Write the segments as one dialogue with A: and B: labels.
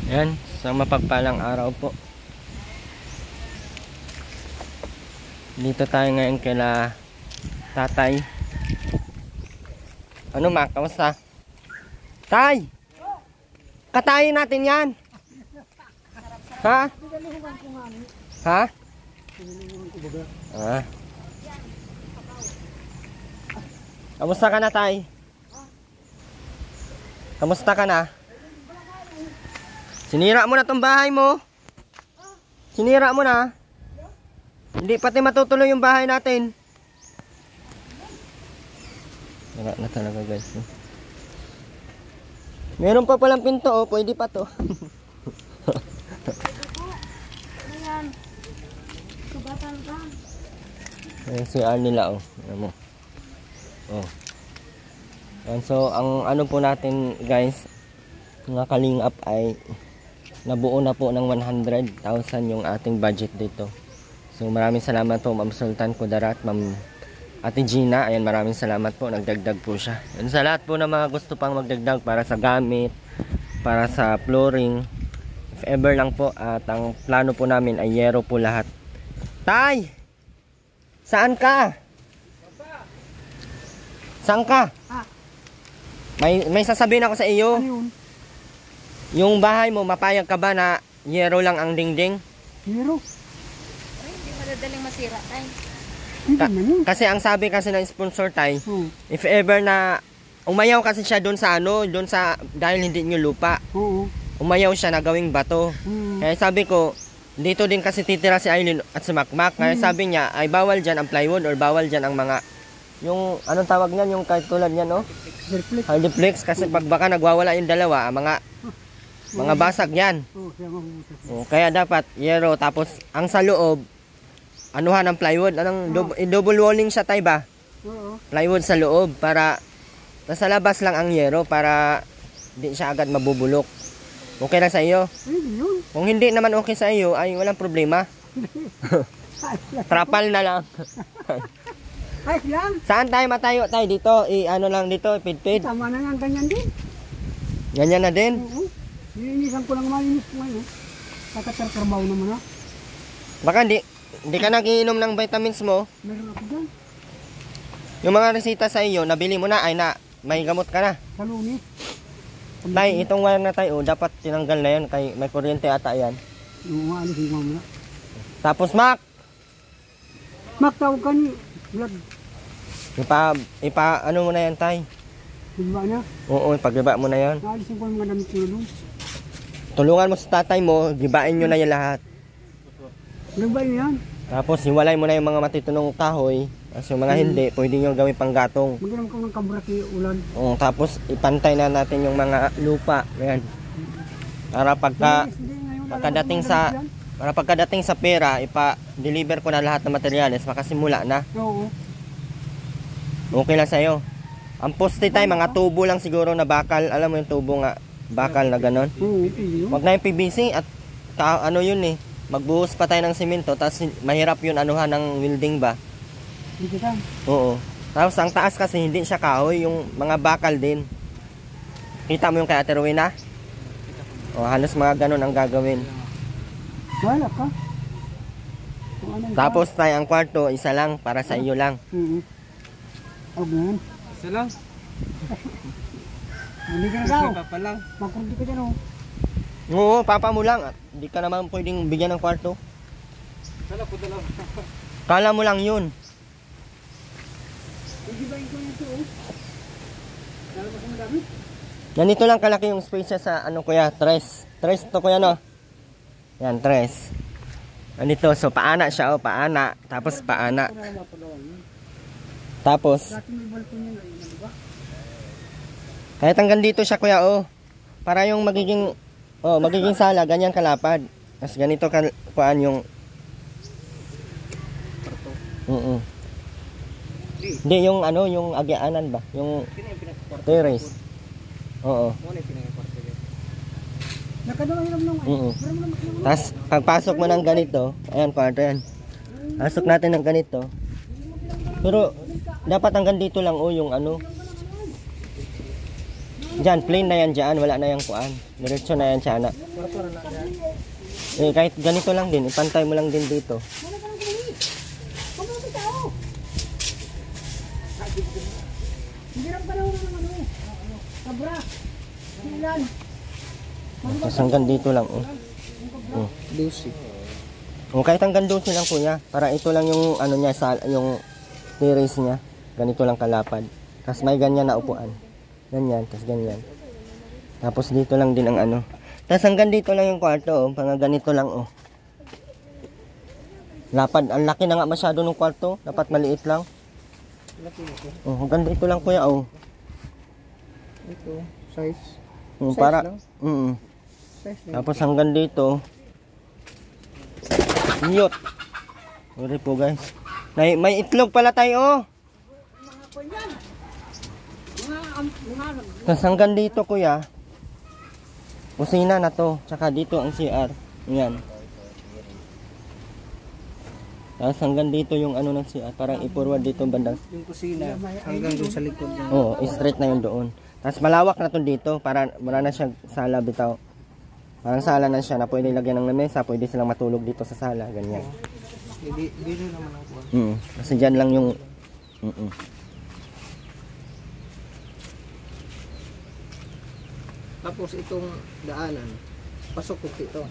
A: Ayan, sa mapagpalang araw po. Dito tayo ngayon kila tatay. Ano Mac, kamusta? Tay! Katayin natin yan! Ha? Ha? Ah. Kamusta ka na, tay? Kamusta ka na? Sinira mo na tong bahay mo. Sinira mo na. Hindi pati matutuloy yung bahay natin. Wala na talaga guys. Meron pa palang pinto oh, pwede pa to.
B: Ayan. Subatan ka.
A: Ayan si nila oh. Ayan mo. Oh. Ayan, so ang ano po natin guys, mga kalingap ay nabuo na po ng 100,000 yung ating budget dito. So maraming salamat po Ma'am Sultan Kudarat, Ma'am Ate Gina. Ayan, maraming salamat po, nagdagdag po siya. Ayan, sa lahat po ng mga gusto pang magdagdag para sa gamit, para sa flooring, if ever lang po, at ang plano po namin ay yero po lahat. Tay! Saan ka? Saan ka? May sasabihin ako sa iyo.
C: Ano yun?
A: Yung bahay mo, mapayag ka ba na yero lang ang dingding?
C: Hero?
B: Ay, hindi madadaling masira tayo.
A: Kasi ang sabi kasi ng sponsor tay, if ever na umayaw kasi siya doon sa ano, doon sa dahil hindi niyo lupa.
C: Oo.
A: Umayaw siya na gawing bato. Kaya sabi ko, dito din kasi titira si Aileen at si Makmak. Kaya sabi niya, ay bawal diyan ang plywood or bawal diyan ang mga yung anong tawag niyan, yung kahit tulad niyan, no? Hardiplex, kasi pag baka nagwawala yung dalawa, mga basag yan. Kaya dapat yero, tapos ang sa loob anuhan ng plywood. Anong double walling siya tay ba? Plywood sa loob para nasa labas lang ang yero para hindi siya agad mabubulok. Okay lang sa iyo? Kung hindi naman okay sa iyo ay walang problema. Trapal na lang.
C: Ay lang.
A: Saan tayo matayo tayo dito? Ano lang dito, pidpid.
C: Tama na nga ganyan din.
A: Ganyan na din.
C: Oo. Nilinisan ko lang malinis ko ngayon. Kakatarkarbaw naman ha.
A: Baka hindi ka nagiinom ng vitamins mo.
C: Meron ako dyan.
A: Yung mga resita sa iyo, nabili mo na, ay na, may gamot ka na.
C: Sa Lunis.
A: Tay, itong wire na tayo, dapat tinanggal na yan, kay may kuryente ata yan.
C: Oo, alisin mo muna.
A: Tapos Mac,
C: Mak, tawag ka ni Vlog.
A: ano mo na yan tay?
C: Diba niya?
A: Oo, ipagliba mo na yan.
C: Naalisin ko yung mga damit ko doon.
A: Tulungan mo sa tatay mo, gibain nyo na yan lahat.
C: Diba yan?
A: Tapos hiwalay mo na yung mga matitunong kahoy. Kasi yung mga hindi, pwede nyo gawin panggatong.
C: Maginom ko ng kaburaki ulan.
A: Oo, tapos ipantay na natin yung mga lupa. Ayan. Para pagkadating sa pera, ipa-deliver ko na lahat ng materyales, makasimula na.
C: Oo.
A: Okay lang sa'yo. Ang poste tayo, mga tubo lang siguro na bakal. Alam mo yung tubo nga, bakal na ganon.
C: Oo, yun.
A: Wag na yung PVC at ano yun eh. Magbuhos pa tayo ng simento, tapos mahirap yun anuhan ng welding ba.
C: Hindi ka.
A: Oo. Tapos ang taas kasi hindi siya kahoy, yung mga bakal din. Kita mo yung kay Ate Rowena? O, halos mga ganon ang gagawin.
C: Wala ka.
A: Tapos tayo ang kwarto, isa lang, para sa iyo lang.
C: Huwag na yan.
D: Isa lang.
C: Hindi ka na daw.
D: Papa lang.
C: Makurdi ka dyan oh.
A: Oo, papa mo lang. Hindi ka naman pwedeng bigyan ng kwarto.
D: Dala po dala.
A: Kala mo lang yun.
C: Igibayin ko yun ito oh. Dala pa sa madami?
A: Ganito lang kalaki yung space niya sa ano kuya, tres. Tres to kuya no? Yan, tres. Ganito, so paana siya oh, paana. Tapos paana. Tapos,
C: Dati may balkon yun ay diba?
A: kahit hanggang dito siya kuya oh. Para yung magiging sala, ganyan kalapad. Mas ganito kuan yung Hindi yung ano, yung agyaanan ba? Yung terrace. Oo.
C: Nakadalahiram lang eh.
A: Tapos pagpasok mo ng ganito, ayan kwarto yan. Pasok natin ng ganito. Pero dapat hanggang dito lang oh yung ano. Diyan, plain na yan dyan. Wala na yung kuan. Diretso na yan siya na. Eh, kahit ganito lang din. Ipantay mo lang din dito.
C: Hindi lang pala ng ano. Kabra. Silan.
A: Tapos hanggang dito lang.
D: Lucy.
A: Kahit hanggang 12 lang kuya. Para ito lang yung ano niya, yung terrace niya. Ganito lang kalapad. Tapos may ganyan na upuan. Ganyan, tapos ganyan. Tapos dito lang din ang ano. Tapos hanggang dito lang yung kwarto, oh. Mga ganito lang, oh. Lapad, ang laki na nga masyado ng kwarto. Dapat maliit lang. Oh, hanggang dito lang kuya, oh.
D: Ito, size.
A: Oh,
D: Size
A: para,
D: lang? Size lang.
A: Tapos hanggang dito. Iyot. Sorry po guys. May itlog pala tayo, oh. Tapos hanggang dito kuya. Kusina na to. Tsaka dito ang CR. Yan. Tapos hanggang dito yung ano ng CR. Parang i-forward dito bandang.
D: Yung kusina, hanggang doon sa likod niya.
A: Oo, straight na yun doon. Tapos malawak na to dito. Para wala na siya sala bitaw. Parang sala na siya na pwede lagyan ng lamesa. Pwede silang matulog dito sa sala. Ganyan.
D: Dito naman ang kuwan.
A: Kasi dyan lang yung...
D: Tapos itong daanan, pasok ko ito.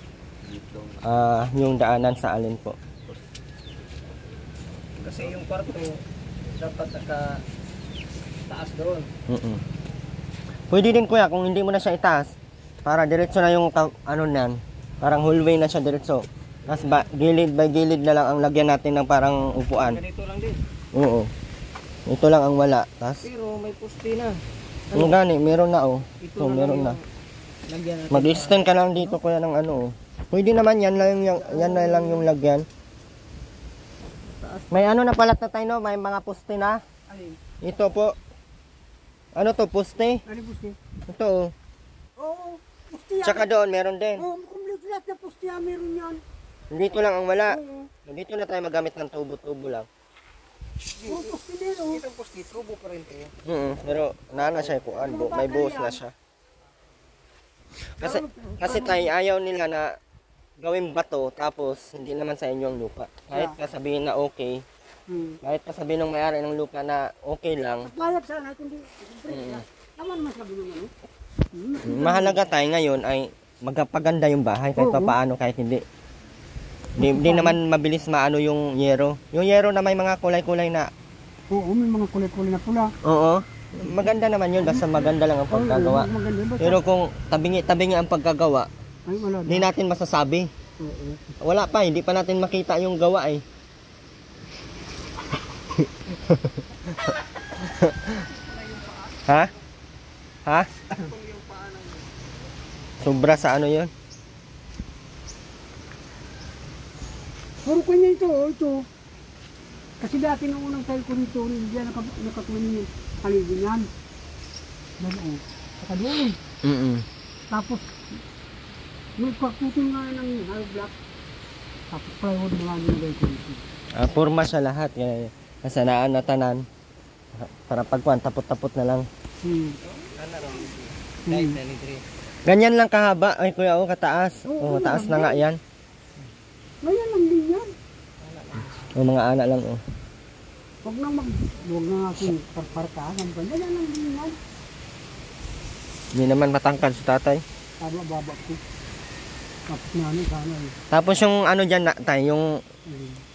A: Yung daanan sa alin po.
D: Kasi yung kwarto, dapat naka taas doon.
A: Pwede din kuya kung hindi mo na siya itaas. Para diretso na yung ano nan. Parang hallway na siya diretso. Tapos gilid by gilid na lang ang lagyan natin ng parang upuan.
D: Ganito lang din.
A: Oo. Ito lang ang wala. Tapos
D: Pero may poste na.
A: yung gani, meron na oh.
D: Ito
A: So,
D: na
A: meron na.
D: lang lagyan natin.
A: Mag-extend ka lang dito kuya ng ano oh. Pwede naman yan na lang yung lagyan. May ano na pala na tayo no, may mga poste na.
C: Alin?
A: Ito po. Ano to, poste?
C: Ano pusti?
A: Ito oh.
C: Oo. Pusti.
A: Tsaka doon, meron din.
C: Oo, complete lahat na pusti meron yan.
A: Dito lang ang wala.
C: Oo.
A: Dito na tayo magamit ng tubo-tubo lang.
C: Oo, pusti meron.
D: Itong poste, tubo pa rin ito.
A: Pero nana siya kuan, may buhos na siya. Kasi tayo ayaw nila na gawin bato tapos hindi naman sa inyo ang lupa. Kahit kasabihin na okay, kahit kasabihin ng may-ari ng lupa na okay lang,
C: Payag sana kundi naman masabi naman eh.
A: mahalaga tayo ngayon ay magpaganda yung bahay kahit pa paano, kahit hindi. Hindi naman mabilis maano yung yero. Yung yero na may mga kulay-kulay na.
C: Oo, may mga kulay-kulay na pula.
A: Oo. Maganda naman yun basta maganda lang ang pagkagawa.
C: Maganda ba?
A: Pero kung tabingi ang pagkagawa,
C: Ay, wala
A: hindi
C: na.
A: natin masasabi.
C: Oo.
A: Wala pa, hindi pa natin makita yung gawa eh. Ha? Ha? Sobra sa ano yun?
C: Puro kanya ito, ito. Kasi dati nung unang tayo ko rito, hindi yan nakatuloy yung paligid yan. Yan o. Saka doon. Tapos, may pagputin nga ng hollow block. Tapos plywood na lang yung dito.
A: Purma siya lahat. Kasanaan na tanan. Para pagkuhan, tapot-tapot na lang. Ganyan lang kahaba. Ay kuya, kataas. Taas na nga yan.
C: Ngayon lang din yan.
A: Mga anak lang
C: Huwag na aking parparkaan. Ganyan lang din yan.
A: Hindi naman matangkad si tatay.
C: Baba ko. Tapos na ano, sana eh.
A: Tapos yung ano dyan na, tayo,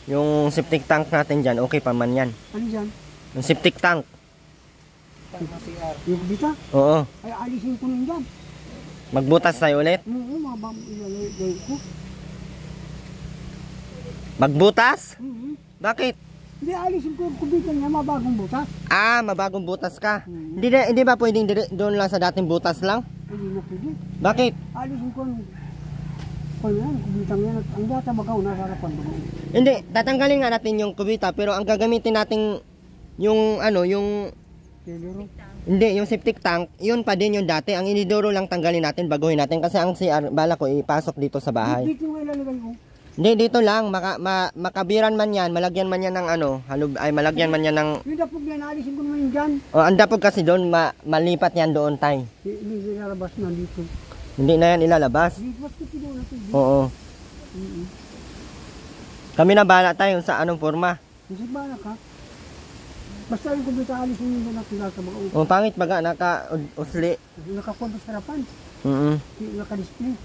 A: yung septic tank natin dyan, okay pa man yan.
C: Ano dyan?
A: Yung septic tank.
C: Yung kubita?
A: Oo.
C: Ay, alisin ko nun dyan.
A: Magbutas tayo ulit.
C: Oo, mabang ilalagay ko.
A: Magbutas? Bakit?
C: Hindi, alisin ko yung kubita niya, mabagong butas.
A: Mabagong butas ka. Hindi ba pwedeng doon lang sa dating butas lang?
C: Hindi na pwede.
A: Bakit?
C: Alisin ko yung kubitang yan. Ang data bagaw na sa harapan doon.
A: Hindi, tatanggalin nga natin yung kubita pero ang gagamitin natin yung ano, yung
C: Pero,
A: hindi, yung septic tank, yun pa din yung dati. Ang inidoro lang tanggalin natin, baguhin natin kasi ang CR bala ko ipasok dito sa bahay.
C: dito yung ilalagay ko.
A: Hindi, dito lang. Makabiran man yan. Malagyan man yan ng ano. Malagyan man yan ng...
C: Yung dapog yan, alisin ko naman yun dyan.
A: O, ang dapog kasi doon, malipat yan doon, tay.
C: Hindi nalabas na dito.
A: Hindi na yan ilalabas.
C: Dito ko doon natin.
A: Oo. Kami na bahala tayo sa anong forma.
C: Kasi ba na ka? Basta yung kumbita alisin yun doon natin sa mga
A: O, pangit baga, naka-usli.
C: Nakakonto sa harapan. Naka-display.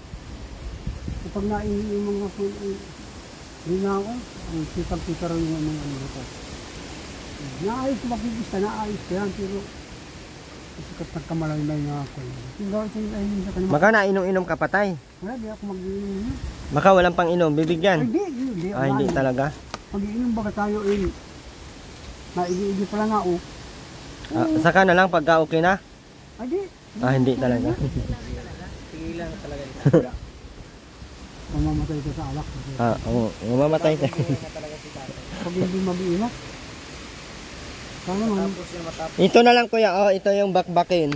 C: Kapag nainin yung mga hindi na ako, ang sipag-sipag yung mga ano ito. Naayos ko makikista, naayos ko yan, pero kasi kapag kamalalay na ako. Yung gawin sa ayun sa kanima.
A: Baka nainom-inom ka patay.
C: Wala, di ako mag-iinom niya.
A: Baka walang pang inom, bibigyan.
C: Hindi.
A: Hindi talaga.
C: Mag-iinom baka tayo naigi-igi pala nga o.
A: Saka na lang pagka okay na.
C: Hindi.
A: Hindi talaga.
D: Sige lang talaga.
C: Mamamatay ka sa alak.
A: Oo, mamamatay tayo.
C: Pag hindi mag-iingat. Sana man.
A: Ito na lang kuya, ito yung bakbakin.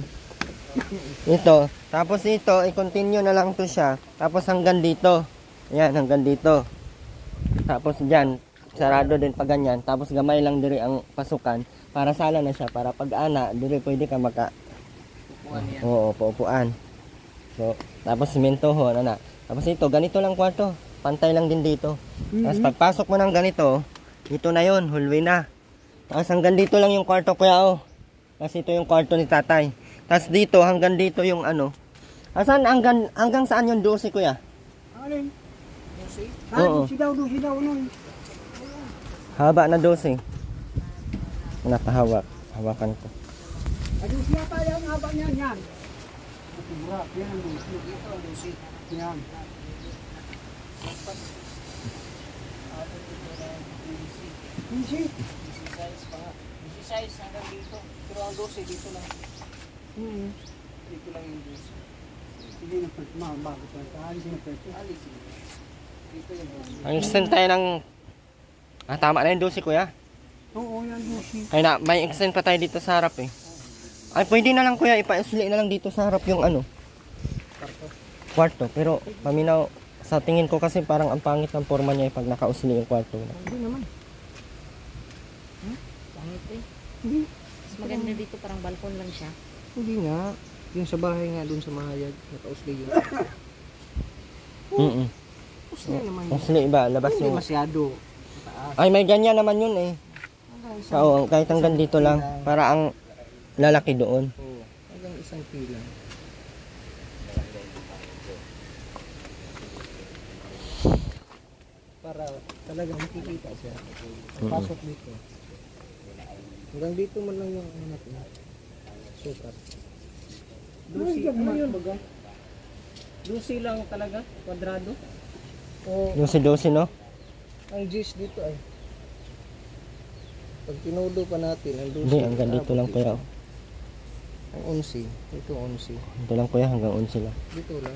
A: Ito. Tapos ito, i-continue na lang to siya. Tapos hanggang dito. Ayan, hanggang dito. Tapos dyan, sarado din pa ganyan. Tapos gamay lang diri ang pasukan. Para sala na siya. Para pag ana, diri pwede ka
D: Upuan yan.
A: Oo, paupuan. So, tapos simento ho, na. Tapos ito, ganito lang kwarto. Pantay lang din dito. Tapos pagpasok mo ng ganito, ito na yun, hallway na. Tapos hanggang dito lang yung kwarto kuya, Kasi ito yung kwarto ni tatay. Tapos dito, hanggang dito yung ano. Asan, hanggang saan yung 12 kuya?
C: Alin?
A: Oo.
C: Dosi daw.
A: Haba na 12. Nakahawak. Hawakan ko.
C: Dosi yata yung haba niyan, yan. Mura, yan ang dosi. Ito ang dosi. Yan. Dosi?
D: Size pa nga. Size hanggang dito. Pero ang 12 dito lang. Dito lang yung 12.
C: Hindi na pwede, bago pa. Alisin na pwede.
D: Alisin. Dito yung 12.
A: Ang extend tayo ng... tama na yung 12 kuya.
C: Oo, yan dosi.
A: Kaya na, may extend pa tayo dito sa harap Ay, pwede na lang kuya, ipa-isuli na lang dito sa harap yung ano. Kwarto. Pero paminaw, sa tingin ko kasi parang ang pangit ng forma niya pag nakausli yung kwarto.
C: Hindi naman.
B: Pangit eh.
C: Hindi.
B: Mas maganda dito, parang balkon lang siya.
D: Hindi nga. Yung sa bahay nga doon sa Mahayag. Nakausli yun. Usli naman yun.
A: Usli ba? Labas
D: Hindi
A: yung...
D: masyado.
A: Ay, may ganyan naman yun eh. Oo, kahit hanggang dito lang. Para ang lalaki doon.
D: Oo. Hanggang isang pila. Para talagang makikita siya. Pasok dito. Hanggang dito man lang yung ano natin. Sukat. Dusi. Ano yun baga? Dusi lang talaga? Kwadrado? O
A: 12, no?
D: ang G's dito ay? Pag tinudo pa natin, ang dusi.
A: Hindi, hanggang dito lang kuya.
D: Ang 11. Ito 11.
A: Dito lang kuya, hanggang 11 lang.
D: Dito lang.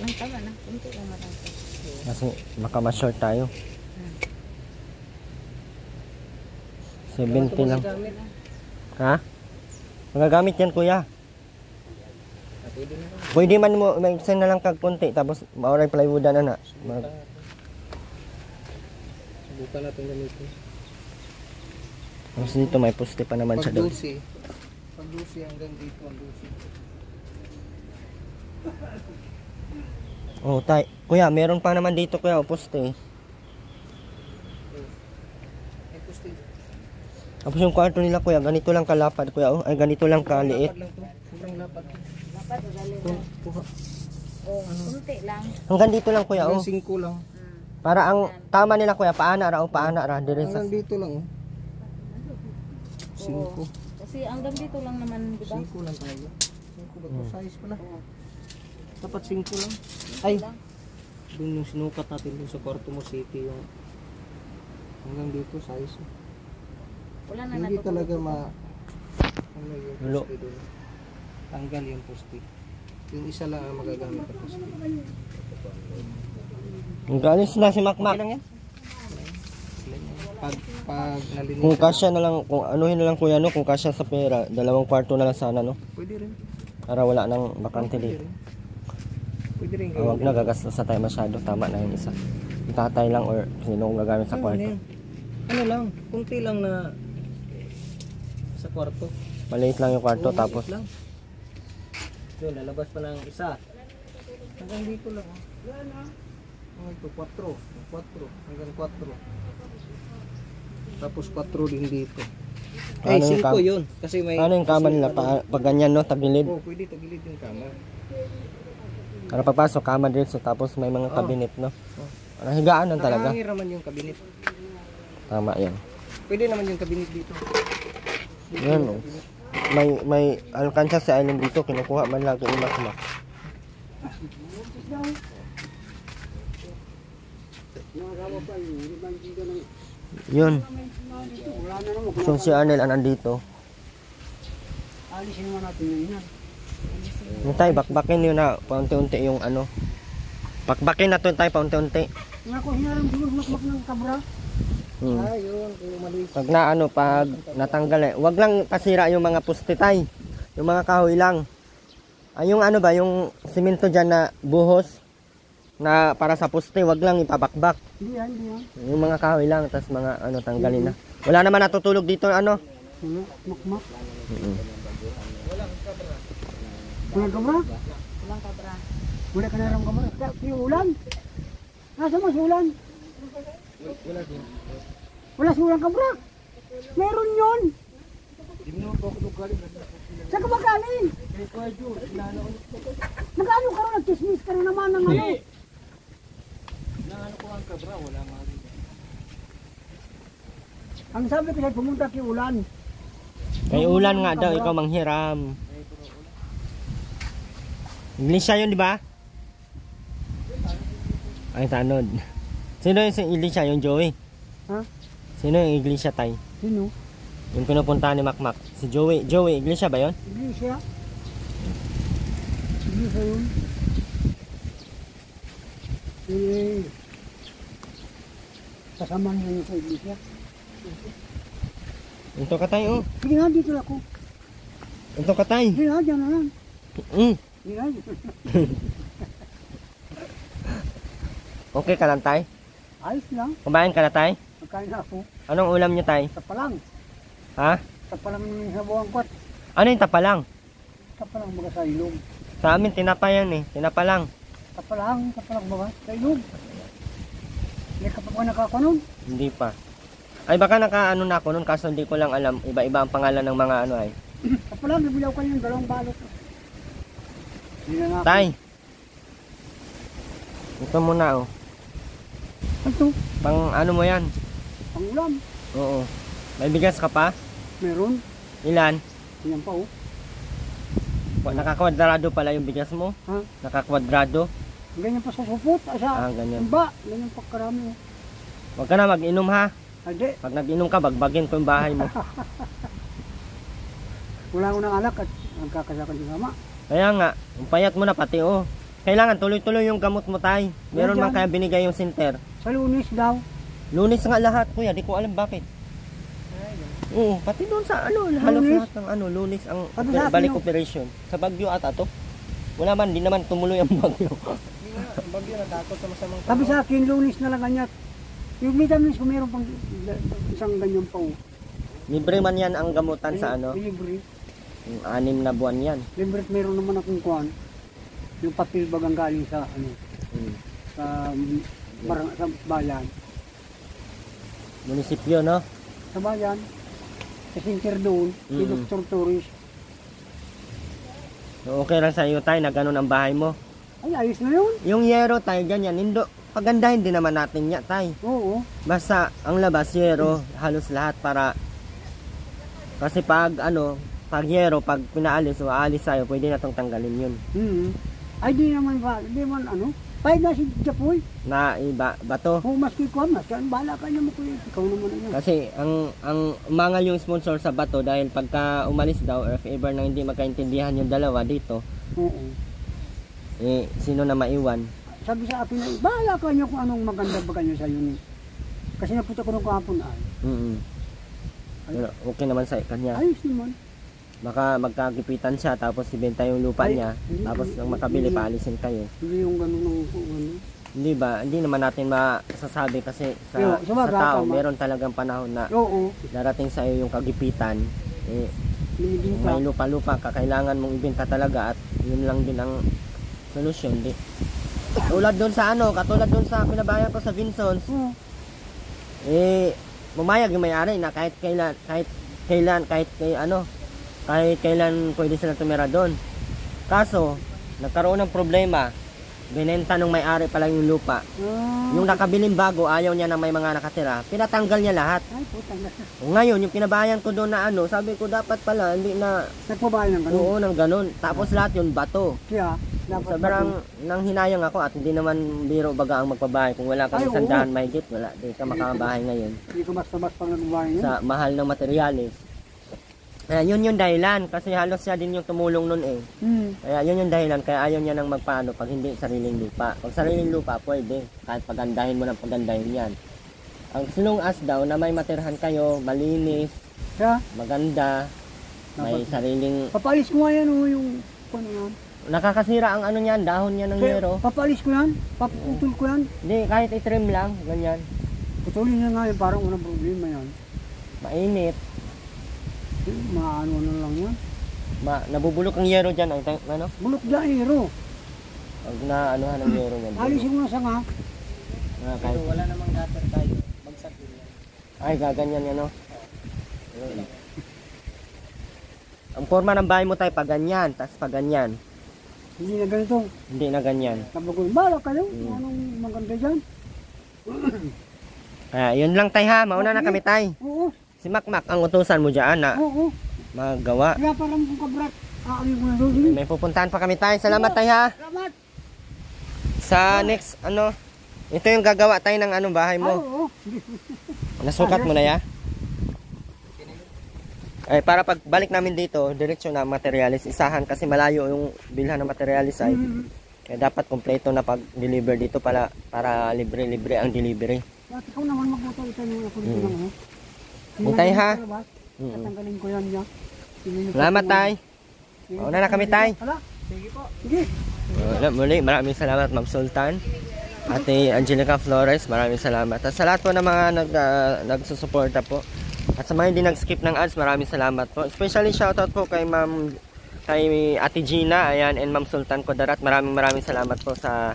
B: Ang tama na, kunti lang marami.
A: Kasi baka ma-short tayo. 70 lang.
D: Gamit.
A: Ha? Magagamit yan kuya.
D: Pwede na lang.
A: Pwede man mo, may extend na lang kag konti. Tapos mauray plywoodan na.
D: Subukan natin gamitin.
A: Tapos dito may poste pa naman siya doon.
D: Pag dusi hanggang dito ang dusi.
A: Oh, tay. Kuya, meron pa naman dito kuya, poste.
D: May pusti.
A: Tapos yung kwarto nila kuya, ganito lang kalapad kuya. Ay, ganito lang kaliit.
D: Lapad lang to. Sobrang lapad.
B: Dapat ugali lang. Kunti lang.
A: Hanggang dito lang kuya,
D: Hanggang 5 lang.
A: Para ang tama nila kuya, paana ra, dire sa...
D: Hanggang dito lang. 5.
B: Kasi hanggang dito lang naman, di ba?
D: 5 lang talaga. 5 ba ito? Size pala. Dapat 5 lang. Ay! Doon yung sinukat natin doon sa kwarto mo city yung hanggang dito size.
B: Wala na
D: Hindi
B: natutulog
D: talaga
B: dito.
D: ano yung
A: Lulo.
D: poste doon. Tanggal yung poste. Yung isa lang ang magagamit na poste.
A: Galing na si Makmak.
D: Pag nalinis.
A: Kung kasya na lang, kung anuhin na lang kuya, no? Kung kasya sa pera, 2 kwarto na lang sana, no?
D: Pwede rin.
A: Para wala nang bakante
D: Pwede
A: dito.
D: rin. Pwede rin
A: Huwag na gagastos na tayo masyado. Tama na yung isa. Itatay lang or sinong gagamit sa kwarto.
D: Ano lang, kunti lang na sa kwarto.
A: Maliit lang yung kwarto
D: Oo,
A: tapos
D: maliit lang. Yun, lalabas pa ng isa. Hanggang dito lang. Oh, ito, 4. 4. Hanggang 4. Tapos 4 din dito. Ay,
A: Ano yung
D: 5 yun. Kasi may...
A: ano yung kama nila? Pag ganyan no, tagilid.
D: Oo, pwede tagilid yung kama.
A: Para papasok, kama diretso tapos may mga kabinet no. Parang higaan lang talaga.
D: Nakahangin naman yung kabinet.
A: Tama yan.
D: Pwede naman yung kabinet dito.
A: Yan oh. May alkansya sa island dito, kinukuha man lang kay Mac. Yun. So si Arnel nandito.
C: Alisin naman natin yun yan.
A: Yung tayo, bakbakin yun na paunti-unti yung ano. Bakbakin na to tayo paunti-unti.
C: Nga ko hinaram siguro makmak ng kabra.
D: Ah, yun. Kung maliit.
A: Pag na ano, pag natanggal wag lang pasira yung mga poste tay. Yung mga kahoy lang. Ay yung ano ba, yung simento dyan na buhos na para sa poste, wag lang ipabakbak.
C: Hindi yan, hindi yan.
A: Yung mga kahoy lang, tas mga ano, tanggalin na. Wala naman natutulog dito ano.
C: Wala, makmak.
B: Walang
C: Wala kabra?
B: kabra.
C: Wala ka na rin kabra. Yung ulan. Nasa mas ulan? Wala si ulan kabra. Meron yun. Saan ka ba galing? Nag-ano ka rin, nag-kismis ka rin naman ng ano. Ang sabi ko sa'yo, pumunta kay ulan.
A: Kay ulan nga daw, ikaw manghiram. Iglesia yun, di ba? Ay, tanod. Sino yung iglesia? Yung Joey?
C: Ha?
A: Sino yung iglesia tay?
C: Sino?
A: Yung pinupuntahan ni Makmak. Si Joey. Joey, iglesia ba yun?
C: Iglesia. Iglesia yun. Eh, kasama niya yun sa iglesia.
A: Ito ka tay, oh.
C: Sige nga, dito ako.
A: Ito ka tay.
C: Sige nga, dyan na lang. Sige nga.
A: Okay ka lang tay?
C: Ayos lang.
A: Kumain ka na tay?
C: Magkain na ako.
A: Anong ulam niyo tay?
C: Tapalang.
A: Ha?
C: Tapalang ng sabuang kwat.
A: Ano yung tapalang?
C: Tapalang baga sa ilog.
A: Sa amin, tinapa yan eh. Tinapa lang.
C: Tapalang baga sa ilog. Hindi ka pa ba nakakanon?
A: Hindi pa. Ay baka nakaano na ako nun kaso hindi ko lang alam. Iba-iba ang pangalan ng mga ano ay.
C: Tapalang, nabilaw ka yung dalawang balot. Hindi na nga.
A: Tay! Ito muna oh.
C: Ito,
A: Pang ano mo yan?
C: pangulam.
A: Oo. May bigas ka pa?
C: Meron.
A: Ilan?
C: Yan pa oh.
A: Nakakwadrado pala yung bigas mo?
C: Ha?
A: Nakakwadrado?
C: Ganyan pa sa supot. Asa,
A: Ganyan.
C: ba? Ganyan pa karami oh.
A: Huwag ka na mag-inom ha.
C: Ade,
A: Pag nag-inom ka, bagbagin ko yung bahay mo.
C: wala ko ng alak at nagkakasakan sa sama.
A: Kaya nga, payat mo na pati oh. Kailangan tuloy-tuloy yung gamot mo tay. Meron man kaya binigay yung center.
C: Sa Lunes daw.
A: Lunes nga lahat kuya, di ko alam bakit. Oo, pati doon sa ano, halos
C: Lunes?
A: lahat ng ano, Lunes ang
C: Ano sa akin
A: balik
C: yung-
A: operation. Sa Bagyo ata to. Wala man, di naman tumuloy ang Bagyo.
D: Hindi nga, ang bagyo natakot sa masamang tao.
C: Sabi sa akin, Lunes na lang ganyan. Yung vitamins ko meron pang isang ganyan pa oh.
A: Libre man yan ang gamutan sa ano,
C: Libre.
A: yung 6 na buwan yan.
C: Libre at meron naman akong kuhan. Yung papel bagang galing sa ano,
A: Hmm.
C: sa bayan.
A: Munisipyo, no?
C: Sa bayan. Sa center doon, si
A: Mm.
C: Dr. Torres.
A: So, okay lang sa iyo tay, na ganun ang bahay mo.
C: Ay, ayos na yun.
A: Yung yero tay, ganyan, pagandahin din naman natin ya tay.
C: Oo.
A: Basta ang labas yero, halos lahat para kasi pag ano, pag yero, pag pinaalis o aalis sa'yo, pwede na tong tanggalin yun.
C: Ay, di naman ba, di man ano. Pahit na si Japoy.
A: Na iba, bato.
C: Kung maski ko, masyan, bahala ka naman ko yun. Ikaw naman na yun.
A: Kasi ang umangal yung sponsor sa bato dahil pagka umalis daw or if ever na hindi magkaintindihan yung dalawa dito,
C: Oo.
A: eh sino na maiwan?
C: Sabi sa akin na, bahala ka niya kung anong maganda ba kanyo sa yun. Kasi napunta ko nung kahapon ay.
A: Pero okay naman sa kanya.
C: Ayos naman.
A: Baka magkagipitan siya tapos ibenta yung lupa
C: Ay,
A: niya.
C: hindi,
A: Tapos
C: hindi,
A: nang makabili,
C: hindi.
A: paalisin kayo.
C: Hindi yung ganun ng ano.
A: Hindi ba? Hindi naman natin masasabi kasi
C: Yo,
A: sa
C: sabagay,
A: tao,
C: tama.
A: meron talagang panahon na
C: Oo,
A: darating sa iyo yung kagipitan. Eh,
C: binibinta.
A: may lupa-lupa ka, kailangan mong ibenta talaga at yun lang din ang solusyon. Di. Tulad doon sa katulad doon sa pinabayan ko sa Vinsons,
C: Oo.
A: bumayag yung may-ari na kahit kailan pwede sila tumira doon. Kaso, nagkaroon ng problema, binenta ng may-ari pala yung lupa. Yung nakabiling bago, ayaw niya na may mga nakatira, pinatanggal niya lahat.
C: Ay, putang na.
A: O ngayon, yung pinabayan ko doon na sabi ko dapat pala, hindi na,
C: Nagpabayan ng ganun.
A: oo, ng ganun. Tapos lahat yun, bato.
C: Kaya, dapat
A: Sobrang nang hinayang ako at hindi naman biro baga ang magpabahay. Kung wala
C: Ay,
A: kang
C: oo.
A: sandahan mahigit, wala. Di ka makabahay ngayon.
C: hindi ko basta-basta pang nagbabayan yan.
A: Sa mahal ng materyales. Kaya yun yung dahilan. Kasi halos siya din yung tumulong nun eh. Kaya yun yung dahilan. Kaya ayaw niya nang magpaano pag hindi sariling lupa. Pag sariling lupa, pwede. Kahit pagandahin mo ng pagandahin yan. Ang sinungas daw na may matirhan kayo, malinis,
C: Kaya,
A: maganda, may sariling...
C: papalis ko nga yan yung ano yan.
A: Nakakasira ang niyan, dahon niya ng
C: Kaya,
A: yero.
C: papalis ko yan, paputol ko yan.
A: Hindi, kahit i-trim lang, ganyan.
C: Putulin niya nga yan, parang unang problema yan.
A: Mainit.
C: Maano na lang yan.
A: Nabubulok ang yero dyan.
C: Bulok dyan, hero.
A: Pag na ng yero niyan.
C: Alisin mo na sa nga.
A: Kahit,
D: wala namang gutter tayo. Bagsak din yan.
A: ay, gaganyan yan, no? Ayun. Ang forma ng bahay mo tayo, pag ganyan, tapos pag ganyan.
C: Hindi na ganito.
A: Hindi na ganyan.
C: Tapos bala kayo. Anong maganda dyan?
A: Kaya, yun lang tayo ha. Mauna na kami tayo.
C: Oo,
A: Si Makmak ang utusan mo dyan na
C: oo.
A: magawa.
C: Kaya parang kung kabrat, aamin ko na doon.
A: May pupuntahan pa kami tayo. Salamat tayo ha.
C: Salamat.
A: Sa next, ito yung gagawa tayo ng bahay
C: Ay,
A: mo.
C: oo.
A: Nasukat mo na ya? Ay, para pag balik namin dito, diretso na materialis. Isahan kasi malayo yung bilhan ng materialis ay. Kaya dapat kompleto na pag-deliver dito para libre-libre ang delivery.
C: At ikaw naman magbuto ito yung ako dito lang.
A: Hintay ha.
C: Tatanggalin ko yan niya.
A: Salamat tay. Mauna na kami tay.
C: Hala. Sige po. Sige.
A: Muli, maraming salamat Ma'am Sultan. Ate Angelica Flores, maraming salamat. At sa lahat po ng mga nagsusuporta po. At sa mga hindi nag-skip ng ads, maraming salamat po. Especially shoutout po kay Ate Gina, ayan, and Ma'am Sultan Kudarat. Maraming salamat po sa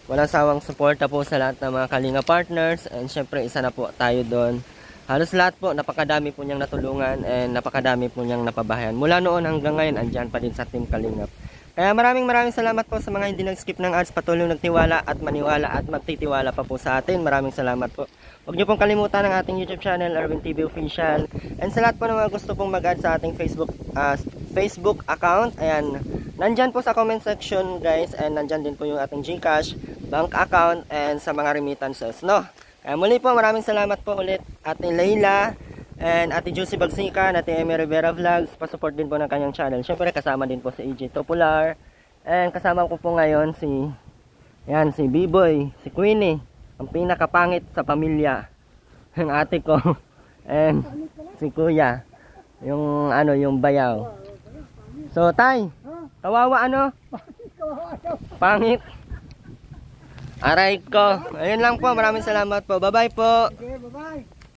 A: walang sawang suporta po sa lahat ng mga Kalinga partners. And syempre, isa na po tayo doon. Halos lahat po, napakadami po niyang natulungan and napakadami po niyang napabahayan. Mula noon hanggang ngayon, andyan pa din sa Team Kalingap. Kaya maraming salamat po sa mga hindi nag-skip ng ads, patuloy nagtiwala at maniwala at magtitiwala pa po sa atin. Maraming salamat po. Huwag niyo pong kalimutan ang ating YouTube channel, Arvin TV Official. And sa lahat po ng mga gusto pong mag-add sa ating Facebook account, ayan, nandyan po sa comment section guys, and nandyan din po yung ating GCash, bank account, and sa mga remittances, no? Kaya muli po, maraming salamat po ulit Ate Layla and Ate Juicy Bagsikan, Ate Amy Rivera Vlogs. Pasupport din po ng kanyang channel. Siyempre kasama din po si EJ Topular. And kasama ko po ngayon si B-Boy, si Queenie, ang pinakapangit sa pamilya. Yung ate ko. And si Kuya, yung bayaw. So tay, kawawa pangit. Aray ko. Ayun lang po. Maraming salamat po. Bye-bye po.
C: Okay, bye-bye.